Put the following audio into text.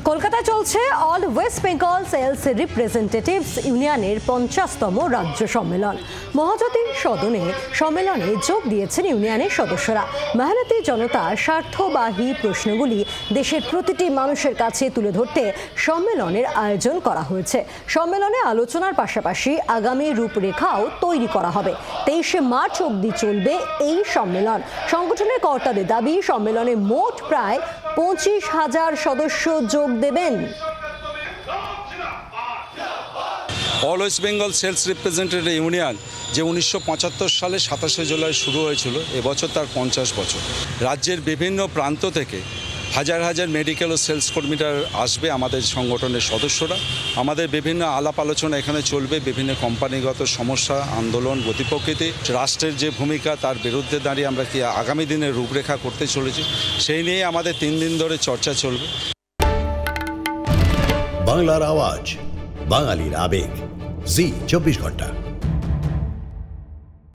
কলকাতায় চলছে all West Bengal sales representatives ইউনিয়নের 50তম রাজ্য সম্মেলন। মহাজ্যোতি সদনে সম্মেলনে যোগ দিয়েছেন ইউনিয়নের সদস্যরা। মেহনতি জনতার স্বার্থবাহী প্রশ্নগুলি দেশের প্রতিটি মানুষের কাছে তুলে ধরতে সম্মেলনের আয়োজন করা হয়েছে। সম্মেলনে আলোচনার পাশাপাশি আগামী রূপরেখাও তৈরি করা হবে। 23শে মার্চ অবধি চলবে এই সম্মেলন। সংগঠনের কর্তাদের দাবি, সম্মেলনে মোট প্রায় 25,000 সদস্য যোগ দেবেন। All West Bengal sales representative union যে 1975 সালে 27শে জুলাই শুরু হয়েছিল, এবছর তার 50 বছর। রাজ্যের বিভিন্ন প্রান্ত থেকে হাজার হাজার মেডিকেল ও সেলস কর্মীরা আসবে আমাদের সংগঠনের সদস্যরা। আমাদের বিভিন্ন আলাপ আলোচনা এখানে চলবে, বিভিন্ন কোম্পানিগত সমস্যা, আন্দোলন, গতিপ্রকৃতি, রাষ্ট্রের যে ভূমিকা তার বিরুদ্ধে দাঁড়িয়ে আমরা কি আগামী দিনের রূপরেখা করতে চলেছি, সেই নিয়ে আমাদের 3 দিন ধরে চর্চা চলবে। বাংলার আওয়াজ, বাঙালির আবেগ, জি 24 ঘন্টা।